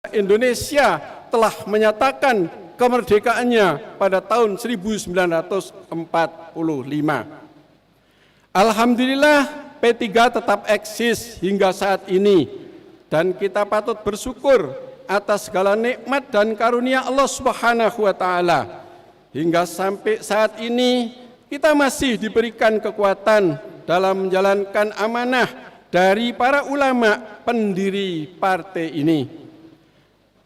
Indonesia telah menyatakan kemerdekaannya pada tahun 1945. Alhamdulillah P3 tetap eksis hingga saat ini dan kita patut bersyukur atas segala nikmat dan karunia Allah Subhanahu wa taala. Hingga sampai saat ini kita masih diberikan kekuatan dalam menjalankan amanah dari para ulama pendiri partai ini.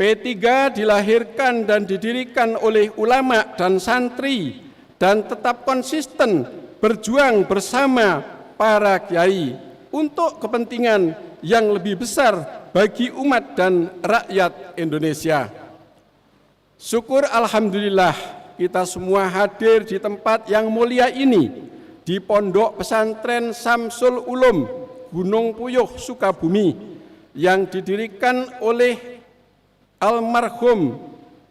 P3 dilahirkan dan didirikan oleh ulama dan santri dan tetap konsisten berjuang bersama para kiai untuk kepentingan yang lebih besar bagi umat dan rakyat Indonesia. Syukur alhamdulillah kita semua hadir di tempat yang mulia ini, di Pondok Pesantren Samsul Ulum, Gunung Puyuh, Sukabumi, yang didirikan oleh almarhum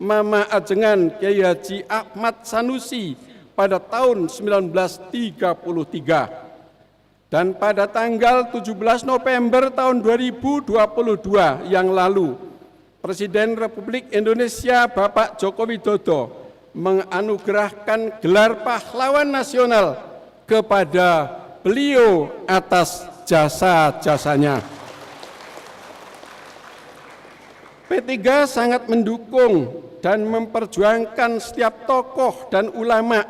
Mama Ajengan Kiai Haji Ahmad Sanusi pada tahun 1933. Dan pada tanggal 17 November tahun 2022 yang lalu, Presiden Republik Indonesia Bapak Joko Widodo menganugerahkan gelar pahlawan nasional kepada beliau atas jasa-jasanya. P3 sangat mendukung dan memperjuangkan setiap tokoh dan ulama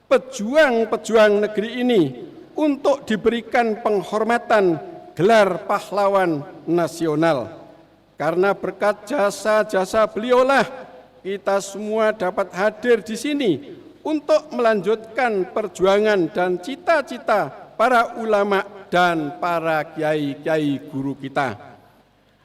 pejuang-pejuang negeri ini untuk diberikan penghormatan gelar pahlawan nasional. Karena berkat jasa-jasa beliaulah kita semua dapat hadir di sini untuk melanjutkan perjuangan dan cita-cita para ulama dan para kiai-kiai guru kita.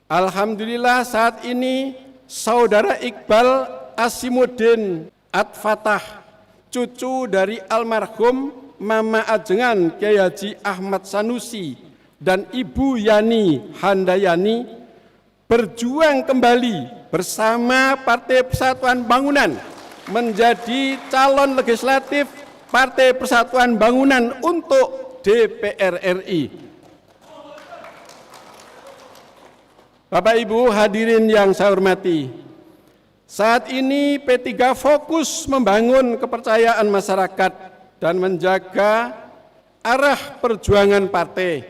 Alhamdulillah saat ini Saudara Iqbal Asimuddin Ad-Fatah, cucu dari almarhum Mama Ajengan Kiai Haji Ahmad Sanusi dan Ibu Yani Handayani, berjuang kembali bersama Partai Persatuan Bangunan menjadi calon legislatif Partai Persatuan Bangunan untuk DPR RI. Bapak Ibu hadirin yang saya hormati, saat ini P3 fokus membangun kepercayaan masyarakat dan menjaga arah perjuangan partai.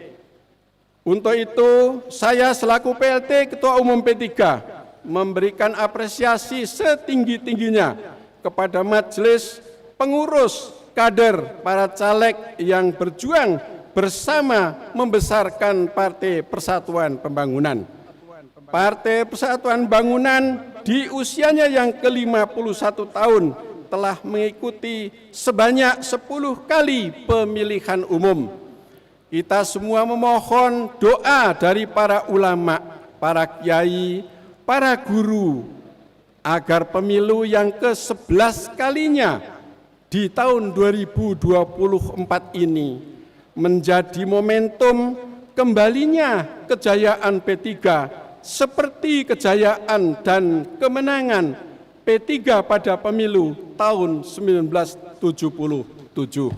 Untuk itu, saya selaku PLT Ketua Umum P3 memberikan apresiasi setinggi-tingginya kepada majelis pengurus kader para caleg yang berjuang bersama membesarkan Partai Persatuan Pembangunan. Partai Persatuan Bangunan di usianya yang ke-51 tahun telah mengikuti sebanyak 10 kali pemilihan umum. Kita semua memohon doa dari para ulama, para kiai, para guru, agar pemilu yang ke-11 kalinya di tahun 2024 ini menjadi momentum kembalinya kejayaan P3 seperti kejayaan dan kemenangan P3 pada pemilu tahun 1977.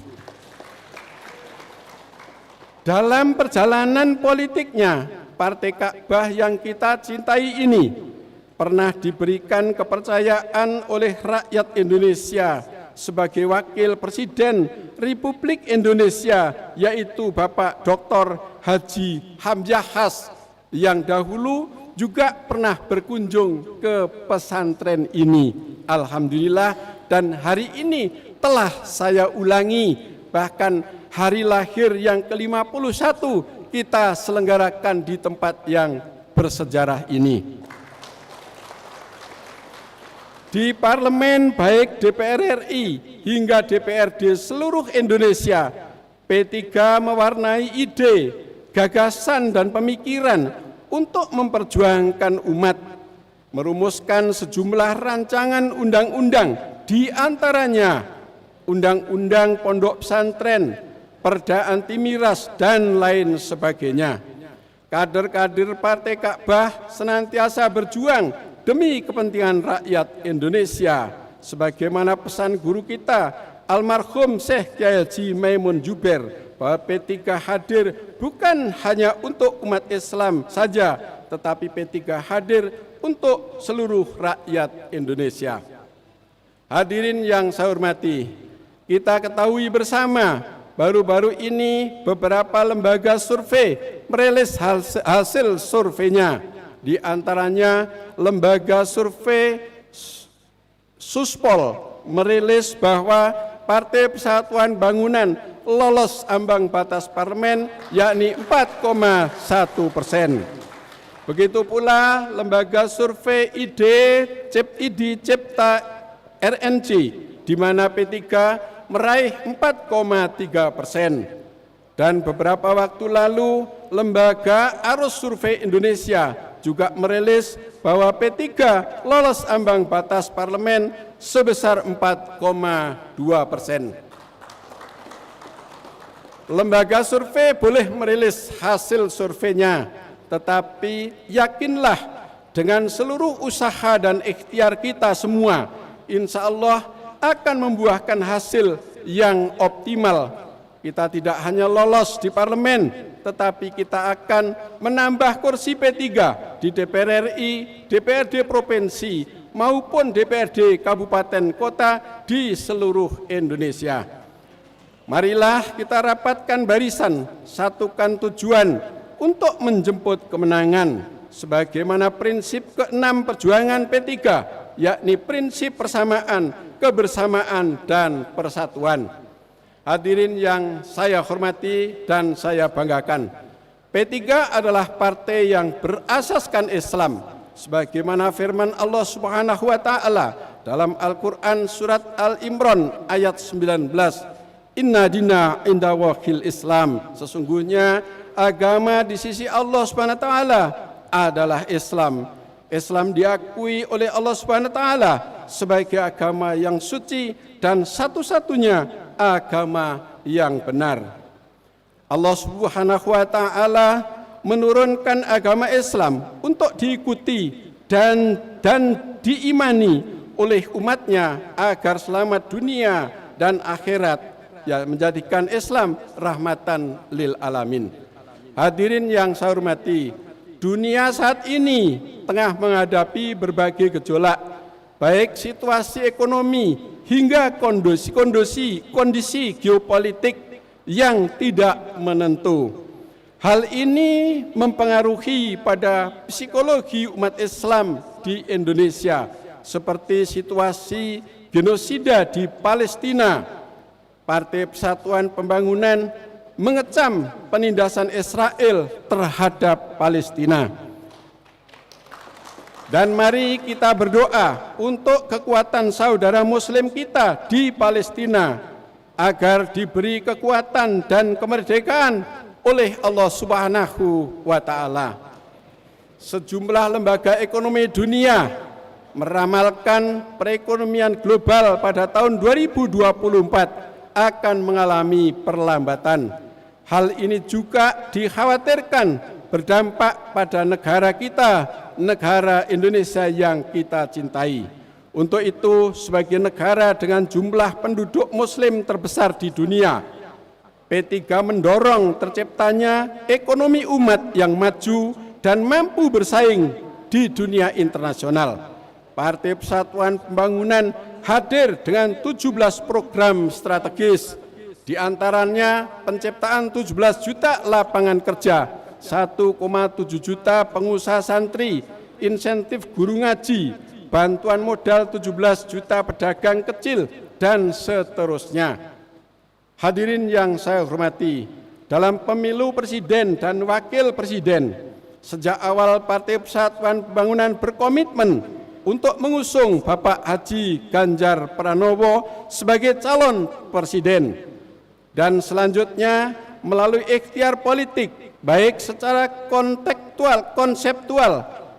Dalam perjalanan politiknya, Partai Ka'bah yang kita cintai ini pernah diberikan kepercayaan oleh rakyat Indonesia sebagai Wakil Presiden Republik Indonesia, yaitu Bapak Dr. Haji Hamzah Has, yang dahulu juga pernah berkunjung ke pesantren ini. Alhamdulillah, dan hari ini telah saya ulangi, bahkan hari lahir yang ke-51 kita selenggarakan di tempat yang bersejarah ini. Di parlemen baik DPR RI hingga DPRD seluruh Indonesia, P3 mewarnai ide, gagasan dan pemikiran untuk memperjuangkan umat, merumuskan sejumlah rancangan undang-undang, di antaranya Undang-Undang Pondok Pesantren, Perda Anti Miras, dan lain sebagainya. Kader-kader Partai Ka'bah senantiasa berjuang demi kepentingan rakyat Indonesia, sebagaimana pesan guru kita, almarhum Syekh Kiai Haji Maimun Juber, bahwa P3 hadir bukan hanya untuk umat Islam saja, tetapi P3 hadir untuk seluruh rakyat Indonesia. Hadirin yang saya hormati, kita ketahui bersama baru-baru ini beberapa lembaga survei merilis hasil surveinya. Di antaranya lembaga survei Suspol merilis bahwa Partai Persatuan Bangunan lolos ambang batas parlemen, yakni 4,1%. Begitu pula lembaga survei ID Cipta RNC, di mana P3 meraih 4,3%. Dan beberapa waktu lalu, lembaga Arus Survei Indonesia juga merilis bahwa P3 lolos ambang batas parlemen sebesar 4,2%. Lembaga survei boleh merilis hasil surveinya, tetapi yakinlah dengan seluruh usaha dan ikhtiar kita semua, insya Allah akan membuahkan hasil yang optimal. Kita tidak hanya lolos di parlemen, tetapi kita akan menambah kursi P3 di DPR RI, DPRD provinsi, maupun DPRD kabupaten kota di seluruh Indonesia. Marilah kita rapatkan barisan, satukan tujuan untuk menjemput kemenangan, sebagaimana prinsip ke-6 perjuangan P3, yakni prinsip persamaan, kebersamaan, dan persatuan. Hadirin yang saya hormati dan saya banggakan, P3 adalah partai yang berasaskan Islam, sebagaimana firman Allah Subhanahu wa Ta'ala dalam Al-Quran surat Al-Imran ayat 19. Inna dina inda wahil Islam, sesungguhnya agama di sisi Allah Subhanahu wa Ta'ala adalah Islam. Islam diakui oleh Allah Subhanahu wa Ta'ala sebagai agama yang suci dan satu-satunya agama yang benar. Allah Subhanahu wa Ta'ala menurunkan agama Islam untuk diikuti dan diimani oleh umatnya agar selamat dunia dan akhirat, ya, menjadikan Islam rahmatan lil alamin. Hadirin yang saya hormati, dunia saat ini tengah menghadapi berbagai gejolak, baik situasi ekonomi hingga kondisi geopolitik yang tidak menentu. Hal ini mempengaruhi pada psikologi umat Islam di Indonesia, seperti situasi genosida di Palestina. Partai Persatuan Pembangunan mengecam penindasan Israel terhadap Palestina. Dan mari kita berdoa untuk kekuatan saudara muslim kita di Palestina agar diberi kekuatan dan kemerdekaan oleh Allah Subhanahu wa Ta'ala. Sejumlah lembaga ekonomi dunia meramalkan perekonomian global pada tahun 2024 akan mengalami perlambatan. Hal ini juga dikhawatirkan berdampak pada negara kita, negara Indonesia yang kita cintai. Untuk itu, sebagai negara dengan jumlah penduduk muslim terbesar di dunia, P3 mendorong terciptanya ekonomi umat yang maju dan mampu bersaing di dunia internasional. Partai Persatuan Pembangunan hadir dengan 17 program strategis, di antaranya penciptaan 17 juta lapangan kerja, 1,7 juta pengusaha santri, insentif guru ngaji, bantuan modal 17 juta pedagang kecil, dan seterusnya. Hadirin yang saya hormati, dalam pemilu presiden dan wakil presiden, sejak awal Partai Persatuan Pembangunan berkomitmen untuk mengusung Bapak Haji Ganjar Pranowo sebagai calon presiden. Dan selanjutnya melalui ikhtiar politik, baik secara konseptual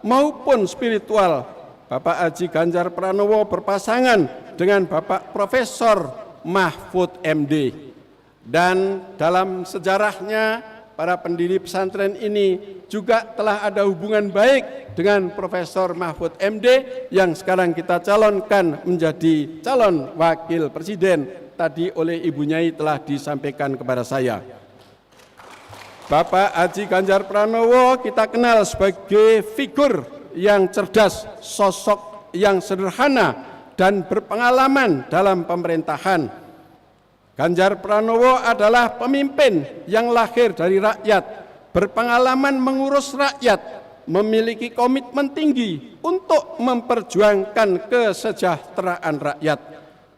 maupun spiritual, Bapak Haji Ganjar Pranowo berpasangan dengan Bapak Profesor Mahfud MD. Dan dalam sejarahnya, para pendiri pesantren ini juga telah ada hubungan baik dengan Profesor Mahfud MD yang sekarang kita calonkan menjadi calon wakil presiden. Tadi oleh Ibu Nyai telah disampaikan kepada saya. Bapak Haji Ganjar Pranowo kita kenal sebagai figur yang cerdas, sosok yang sederhana dan berpengalaman dalam pemerintahan. Ganjar Pranowo adalah pemimpin yang lahir dari rakyat, berpengalaman mengurus rakyat, memiliki komitmen tinggi untuk memperjuangkan kesejahteraan rakyat.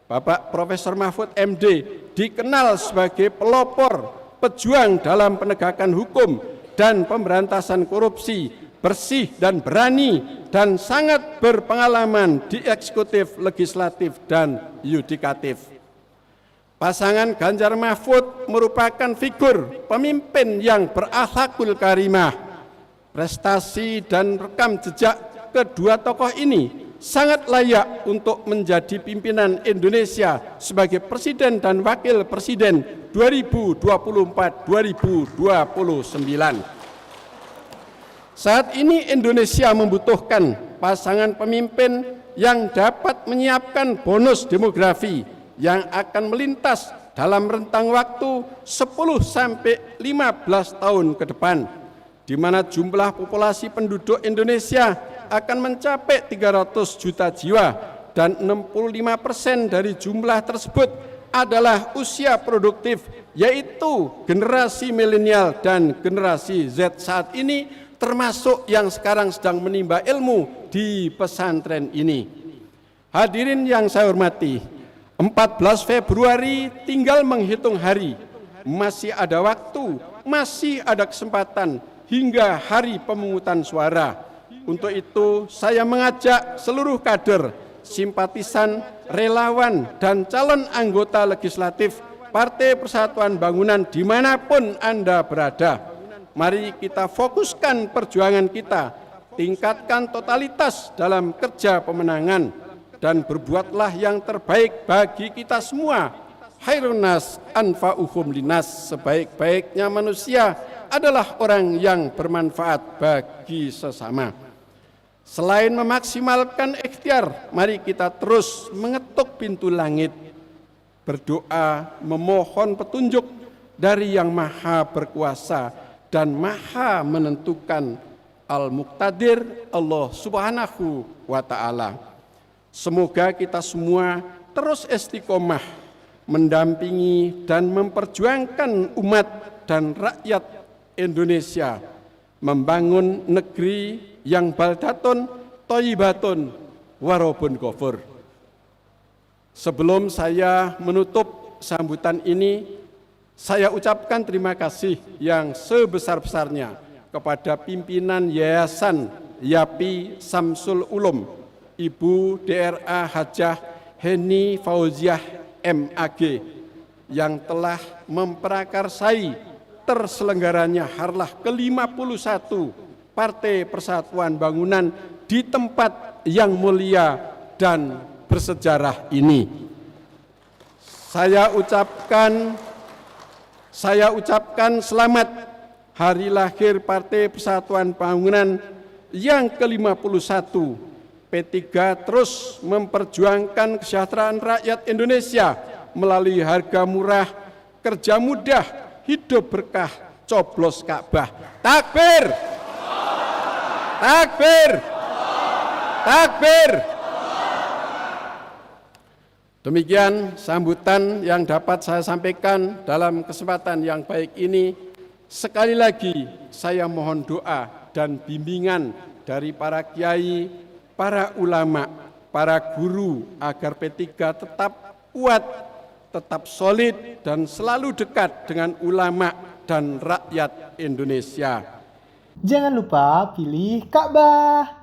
Bapak Profesor Mahfud MD dikenal sebagai pelopor, pejuang dalam penegakan hukum dan pemberantasan korupsi, bersih dan berani, dan sangat berpengalaman di eksekutif, legislatif, dan yudikatif. Pasangan Ganjar Mahfud merupakan figur pemimpin yang berakhlakul karimah. Prestasi dan rekam jejak kedua tokoh ini sangat layak untuk menjadi pimpinan Indonesia sebagai presiden dan wakil presiden 2024-2029. Saat ini Indonesia membutuhkan pasangan pemimpin yang dapat menyiapkan bonus demografi yang akan melintas dalam rentang waktu 10-15 tahun ke depan, di mana jumlah populasi penduduk Indonesia akan mencapai 300 juta jiwa dan 65% dari jumlah tersebut adalah usia produktif, yaitu generasi milenial dan generasi Z saat ini, termasuk yang sekarang sedang menimba ilmu di pesantren ini. Hadirin yang saya hormati, 14 Februari tinggal menghitung hari, masih ada waktu, masih ada kesempatan hingga hari pemungutan suara. Untuk itu saya mengajak seluruh kader, simpatisan, relawan, dan calon anggota legislatif Partai Persatuan Bangunan dimanapun Anda berada. Mari kita fokuskan perjuangan kita, tingkatkan totalitas dalam kerja pemenangan, dan berbuatlah yang terbaik bagi kita semua. Khairun nas anfa'uhum linas, sebaik-baiknya manusia adalah orang yang bermanfaat bagi sesama. Selain memaksimalkan ikhtiar, mari kita terus mengetuk pintu langit, berdoa, memohon petunjuk dari Yang Maha Berkuasa dan Maha Menentukan, Al-Muqtadir, Allah Subhanahu wa Ta'ala. Semoga kita semua terus istiqomah mendampingi dan memperjuangkan umat dan rakyat Indonesia membangun negeri yang baldatun, thayyibatun, warobun ghafur. Sebelum saya menutup sambutan ini, saya ucapkan terima kasih yang sebesar-besarnya kepada pimpinan Yayasan Yapi Samsul Ulum, Ibu DRA Hajah Heni Fauziah MAG, yang telah memprakarsai terselenggaranya harlah ke-51 Partai Persatuan Bangunan di tempat yang mulia dan bersejarah ini. Saya ucapkan selamat hari lahir Partai Persatuan Bangunan yang ke-51. P3 terus memperjuangkan kesejahteraan rakyat Indonesia melalui harga murah, kerja mudah, hidup berkah, coblos Ka'bah. Takbir! Takbir! Takbir! Demikian sambutan yang dapat saya sampaikan dalam kesempatan yang baik ini. Sekali lagi saya mohon doa dan bimbingan dari para kiai, para ulama, para guru agar P3 tetap kuat, tetap solid, dan selalu dekat dengan ulama dan rakyat Indonesia. Jangan lupa pilih Ka'bah.